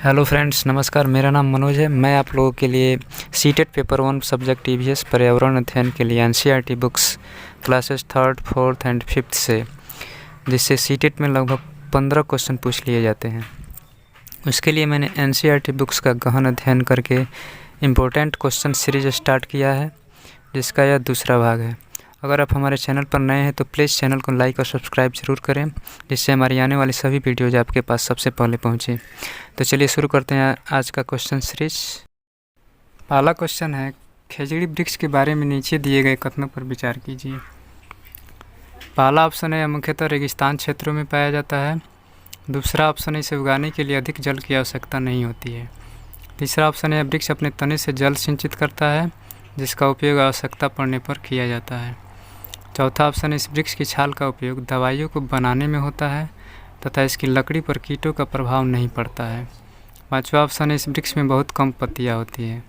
Hello friends, नमस्कार। मेरा नाम मनोज है। मैं आप लोगों के लिए सीटेट पेपर 1 सब्जेक्ट ईवीएस पर्यावरण अध्ययन के लिए NCERT books classes 3rd, 4th and 5th से, जिससे सीटेट में लगभग 15 क्वेश्चन पूछ लिए जाते हैं, उसके लिए मैंने एनसीईआरटी बुक्स का गहन अध्ययन करके इम्पोर्टेंट क्वेश्चन सीरीज स्टार्ट किया है, जिसका यह दूसरा भाग है। अगर आप हमारे चैनल पर नए हैं तो प्लीज़ चैनल को लाइक और सब्सक्राइब ज़रूर करें, जिससे हमारी आने वाली सभी वीडियोज़ आपके पास सबसे पहले पहुँचे। तो चलिए शुरू करते हैं आज का क्वेश्चन सीरीज। पहला क्वेश्चन है, खेजड़ी वृक्ष के बारे में नीचे दिए गए कथनों पर विचार कीजिए। पहला ऑप्शन है, यह मुख्यतः रेगिस्तान क्षेत्रों में पाया जाता है। दूसरा ऑप्शन है, इसे उगाने के लिए अधिक जल की आवश्यकता नहीं होती है। तीसरा ऑप्शन है, वृक्ष अपने तने से जल सिंचित करता है, जिसका उपयोग आवश्यकता पड़ने पर किया जाता है। चौथा ऑप्शन है, इस वृक्ष की छाल का उपयोग दवाइयों को बनाने में होता है तथा इसकी लकड़ी पर कीटों का प्रभाव नहीं पड़ता है। पांचवा ऑप्शन है, इस वृक्ष में बहुत कम पत्तियां होती हैं।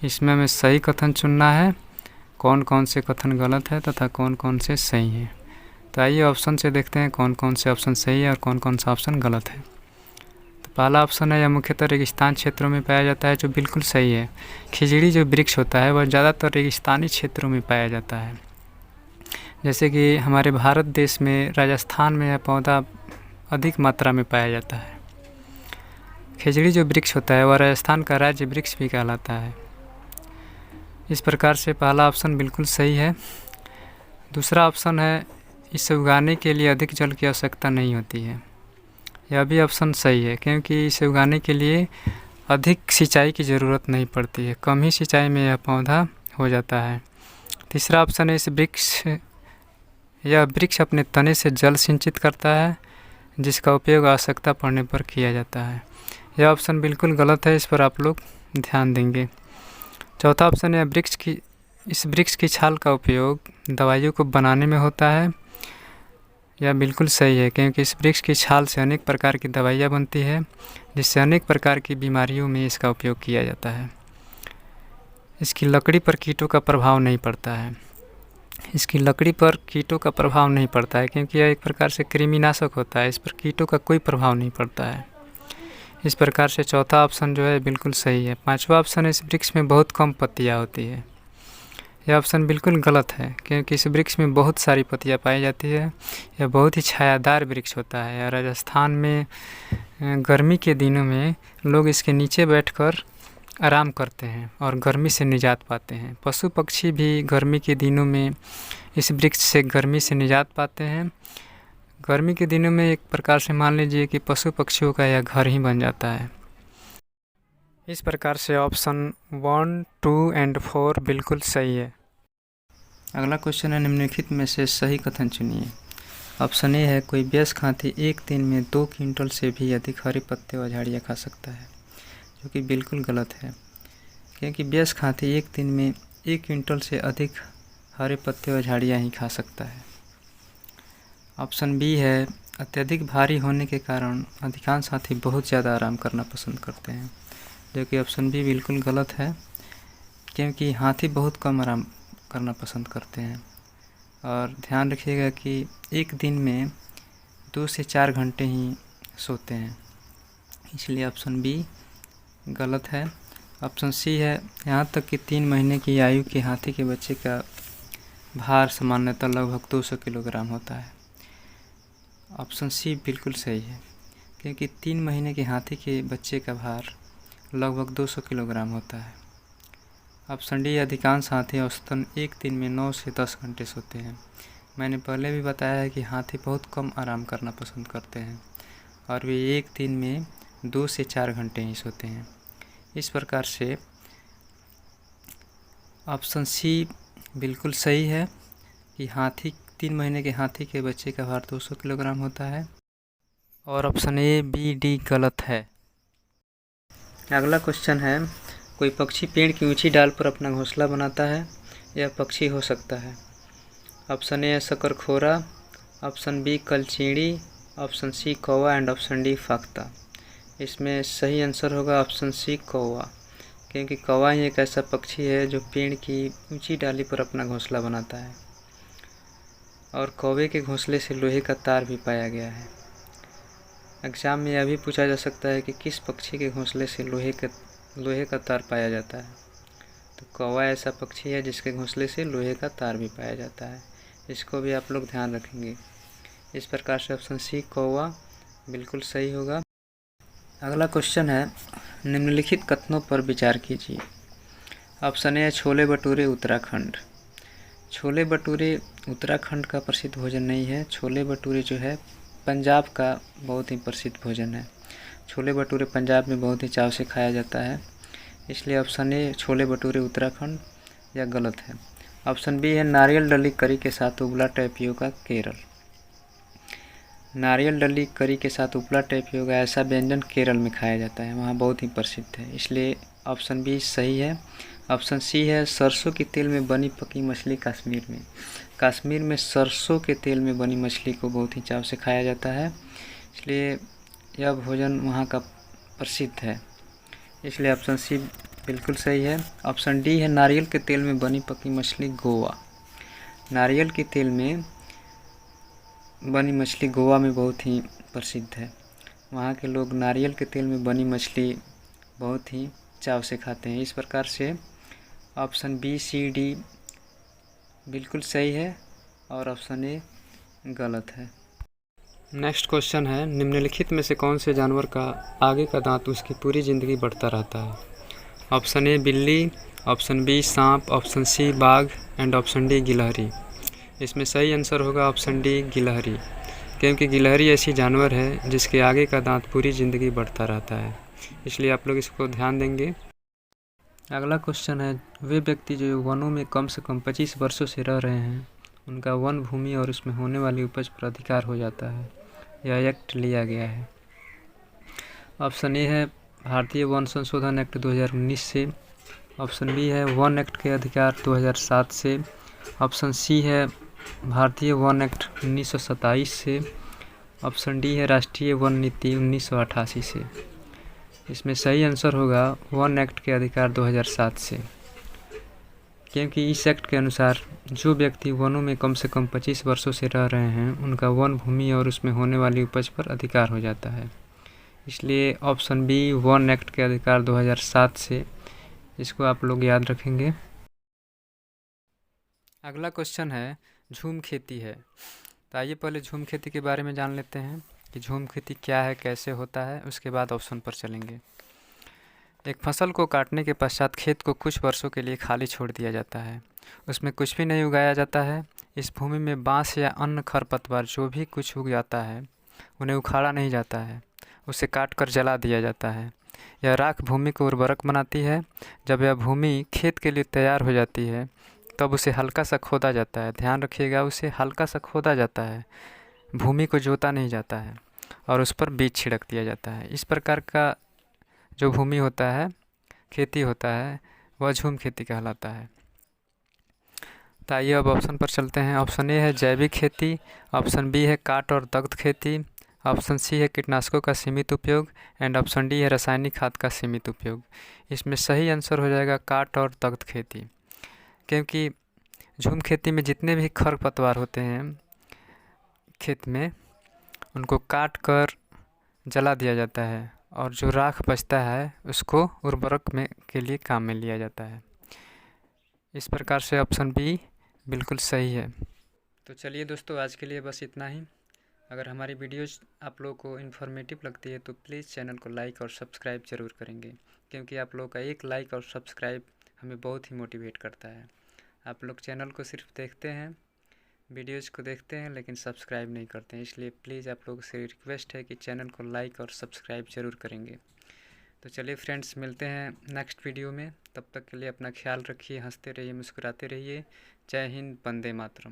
इसमें हमें सही कथन चुनना है, कौन कौन से कथन गलत है तथा कौन कौन से सही हैं। तो आइए ऑप्शन से देखते हैं कौन कौन से ऑप्शन सही है और कौन कौन सा ऑप्शन गलत है। तो पहला ऑप्शन है, यह मुख्यतः रेगिस्तान क्षेत्रों में पाया जाता है, जो बिल्कुल सही है। खिजड़ी जो वृक्ष होता है वह ज़्यादातर रेगिस्तानी क्षेत्रों में पाया जाता है। जैसे कि हमारे भारत देश में राजस्थान में यह पौधा अधिक मात्रा में पाया जाता है। खिजड़ी जो वृक्ष होता है वह राजस्थान का राज्य वृक्ष भी कहलाता है। इस प्रकार से पहला ऑप्शन बिल्कुल सही है। दूसरा ऑप्शन है, इसे उगाने के लिए अधिक जल की आवश्यकता नहीं होती है। यह भी ऑप्शन सही है, क्योंकि इसे उगाने के लिए अधिक सिंचाई की ज़रूरत नहीं पड़ती है, कम ही सिंचाई में यह पौधा हो जाता है। तीसरा ऑप्शन है, यह वृक्ष अपने तने से जल सिंचित करता है, जिसका उपयोग आवश्यकता पड़ने पर किया जाता है। यह ऑप्शन बिल्कुल गलत है, इस पर आप लोग ध्यान देंगे। चौथा ऑप्शन है, इस वृक्ष की छाल का उपयोग दवाइयों को बनाने में होता है। यह बिल्कुल सही है, क्योंकि इस वृक्ष की छाल से अनेक प्रकार की दवाइयाँ बनती है, जिससे अनेक प्रकार की बीमारियों में इसका उपयोग किया जाता है। इसकी लकड़ी पर कीटों का प्रभाव नहीं पड़ता है। इसकी लकड़ी पर कीटों का प्रभाव नहीं पड़ता है, क्योंकि यह एक प्रकार से कृमिनाशक होता है, इस पर कीटों का कोई प्रभाव नहीं पड़ता है। इस प्रकार से चौथा ऑप्शन जो है बिल्कुल सही है। पांचवा ऑप्शन है, इस वृक्ष में बहुत कम पत्तियां होती है। यह ऑप्शन बिल्कुल गलत है, क्योंकि इस वृक्ष में बहुत सारी पत्तियां पाई जाती है। यह बहुत ही छायादार वृक्ष होता है। राजस्थान में गर्मी के दिनों में लोग इसके नीचे बैठकर आराम करते हैं और गर्मी से निजात पाते हैं। पशु पक्षी भी गर्मी के दिनों में इस वृक्ष से गर्मी से निजात पाते हैं। गर्मी के दिनों में एक प्रकार से मान लीजिए कि पशु पक्षियों का यह घर ही बन जाता है। इस प्रकार से ऑप्शन 1, 2 एंड 4 बिल्कुल सही है। अगला क्वेश्चन है, निम्नलिखित में से सही कथन चुनिए। ऑप्शन ए है, कोई वयस्क हाथी एक दिन में 2 क्विंटल से भी अधिक हरे पत्ते व झाड़ियाँ खा सकता है, जो कि बिल्कुल गलत है, क्योंकि वयस्क हाथी एक दिन में 1 क्विंटल से अधिक हरे पत्ते व झाड़ियाँ ही खा सकता है। ऑप्शन बी है, अत्यधिक भारी होने के कारण अधिकांश हाथी बहुत ज़्यादा आराम करना पसंद करते हैं, जो कि ऑप्शन बी बिल्कुल गलत है, क्योंकि हाथी बहुत कम आराम करना पसंद करते हैं। और ध्यान रखिएगा कि एक दिन में 2 से 4 घंटे ही सोते हैं, इसलिए ऑप्शन बी गलत है। ऑप्शन सी है, यहाँ तक कि 3 महीने की आयु के हाथी के बच्चे का भार सामान्यतः लगभग 200 किलोग्राम होता है। ऑप्शन सी बिल्कुल सही है, क्योंकि 3 महीने के हाथी के बच्चे का भार लगभग 200 किलोग्राम होता है। ऑप्शन डी, अधिकांश हाथी औसतन एक दिन में 9 से 10 घंटे सोते हैं। मैंने पहले भी बताया है कि हाथी बहुत कम आराम करना पसंद करते हैं और वे एक दिन में 2 से 4 घंटे ही सोते हैं। इस प्रकार से ऑप्शन सी बिल्कुल सही है कि 3 महीने के हाथी के बच्चे का भार 200 किलोग्राम होता है, और ऑप्शन ए, बी, डी गलत है। अगला क्वेश्चन है, कोई पक्षी पेड़ की ऊंची डाल पर अपना घोंसला बनाता है, यह पक्षी हो सकता है। ऑप्शन ए शकरखोरा, ऑप्शन बी कलचीड़ी, ऑप्शन सी कौवा एंड ऑप्शन डी फाख्ता। इसमें सही आंसर होगा ऑप्शन सी कौवा, क्योंकि कौवा ही एक ऐसा पक्षी है जो पेड़ की ऊंची डाली पर अपना घोंसला बनाता है, और कौवे के घोंसले से लोहे का तार भी पाया गया है। एग्ज़ाम में यह भी पूछा जा सकता है कि किस पक्षी के घोंसले से लोहे का तार पाया जाता है। तो कौवा ऐसा पक्षी है जिसके घोंसले से लोहे का तार भी पाया जाता है। इसको भी आप लोग ध्यान रखेंगे। इस प्रकार से ऑप्शन सी कौवा बिल्कुल सही होगा। अगला क्वेश्चन है, निम्नलिखित कथनों पर विचार कीजिए। ऑप्शन ए है छोले भटूरे उत्तराखंड। छोले भटूरे उत्तराखंड का प्रसिद्ध भोजन नहीं है। छोले भटूरे जो है पंजाब का बहुत ही प्रसिद्ध भोजन है। छोले भटूरे पंजाब में बहुत ही चाव से खाया जाता है, इसलिए ऑप्शन ए छोले भटूरे उत्तराखंड यह गलत है। ऑप्शन बी है नारियल डली करी के साथ उबला टैपियोका केरल। नारियल डली करी के साथ उबला टैपियोका ऐसा व्यंजन केरल में खाया जाता है, वहाँ बहुत ही प्रसिद्ध है, इसलिए ऑप्शन बी सही है। ऑप्शन सी है सरसों के तेल में बनी पकी मछली कश्मीर में। कश्मीर में सरसों के तेल में बनी मछली को बहुत ही चाव से खाया जाता है, इसलिए यह भोजन वहाँ का प्रसिद्ध है, इसलिए ऑप्शन सी बिल्कुल सही है। ऑप्शन डी है नारियल के तेल में बनी पकी मछली गोवा। नारियल के तेल में बनी मछली गोवा में बहुत ही प्रसिद्ध है। वहाँ के लोग नारियल के तेल में बनी मछली बहुत ही चाव से खाते हैं। इस प्रकार से ऑप्शन बी सी डी बिल्कुल सही है और ऑप्शन ए गलत है। नेक्स्ट क्वेश्चन है, निम्नलिखित में से कौन से जानवर का आगे का दांत उसकी पूरी ज़िंदगी बढ़ता रहता है। ऑप्शन ए बिल्ली, ऑप्शन बी सांप, ऑप्शन सी बाघ एंड ऑप्शन डी गिलहरी। इसमें सही आंसर होगा ऑप्शन डी गिलहरी, क्योंकि गिलहरी ऐसी जानवर है जिसके आगे का दांत पूरी ज़िंदगी बढ़ता रहता है, इसलिए आप लोग इसको ध्यान देंगे। अगला क्वेश्चन है, वे व्यक्ति जो वनों में कम से कम 25 वर्षों से रह रहे हैं उनका वन भूमि और उसमें होने वाली उपज पर अधिकार हो जाता है। यह एक्ट लिया गया है। ऑप्शन ए है भारतीय वन संशोधन एक्ट 2019 से। ऑप्शन बी है वन एक्ट के अधिकार 2007 से। ऑप्शन सी है भारतीय वन एक्ट 1927 से। ऑप्शन डी है राष्ट्रीय वन नीति 1988 से। इसमें सही आंसर होगा वन एक्ट के अधिकार 2007 से, क्योंकि इस एक्ट के अनुसार जो व्यक्ति वनों में कम से कम 25 वर्षों से रह रहे हैं उनका वन भूमि और उसमें होने वाली उपज पर अधिकार हो जाता है, इसलिए ऑप्शन बी वन एक्ट के अधिकार 2007 से, इसको आप लोग याद रखेंगे। अगला क्वेश्चन है, झूम खेती है। तो आइए पहले झूम खेती के बारे में जान लेते हैं कि झूम खेती क्या है, कैसे होता है, उसके बाद ऑप्शन पर चलेंगे। एक फसल को काटने के पश्चात खेत को कुछ वर्षों के लिए खाली छोड़ दिया जाता है। उसमें कुछ भी नहीं उगाया जाता है। इस भूमि में बांस या अन्य खरपतवार जो भी कुछ उग जाता है उन्हें उखाड़ा नहीं जाता है, उसे काट कर जला दिया जाता है। यह राख भूमि को उर्वरक बनाती है। जब यह भूमि खेत के लिए तैयार हो जाती है तब उसे हल्का सा खोदा जाता है। ध्यान रखिएगा, उसे हल्का सा खोदा जाता है, भूमि को जोता नहीं जाता है, और उस पर बीज छिड़क दिया जाता है। इस प्रकार का जो भूमि होता है, खेती होता है, वह झूम खेती कहलाता है। तो आइए अब ऑप्शन पर चलते हैं। ऑप्शन ए है जैविक खेती, ऑप्शन बी है काट और दग्ध खेती, ऑप्शन सी है कीटनाशकों का सीमित उपयोग एंड ऑप्शन डी है रासायनिक खाद का सीमित उपयोग। इसमें सही आंसर हो जाएगा काट और दग्ध खेती, क्योंकि झूम खेती में जितने भी खरपतवार होते हैं खेत में उनको काट कर जला दिया जाता है और जो राख बचता है उसको उर्वरक में के लिए काम में लिया जाता है। इस प्रकार से ऑप्शन बी बिल्कुल सही है। तो चलिए दोस्तों, आज के लिए बस इतना ही। अगर हमारी वीडियोज़ आप लोगों को इन्फॉर्मेटिव लगती है तो प्लीज़ चैनल को लाइक और सब्सक्राइब ज़रूर करेंगे, क्योंकि आप लोगों का एक लाइक और सब्सक्राइब हमें बहुत ही मोटिवेट करता है। आप लोग चैनल को सिर्फ देखते हैं, वीडियोज़ को देखते हैं लेकिन सब्सक्राइब नहीं करते हैं, इसलिए प्लीज़ आप लोगों से रिक्वेस्ट है कि चैनल को लाइक और सब्सक्राइब ज़रूर करेंगे। तो चलिए फ्रेंड्स, मिलते हैं नेक्स्ट वीडियो में। तब तक के लिए अपना ख्याल रखिए, हंसते रहिए, मुस्कुराते रहिए। जय हिंद, वंदे मातरम।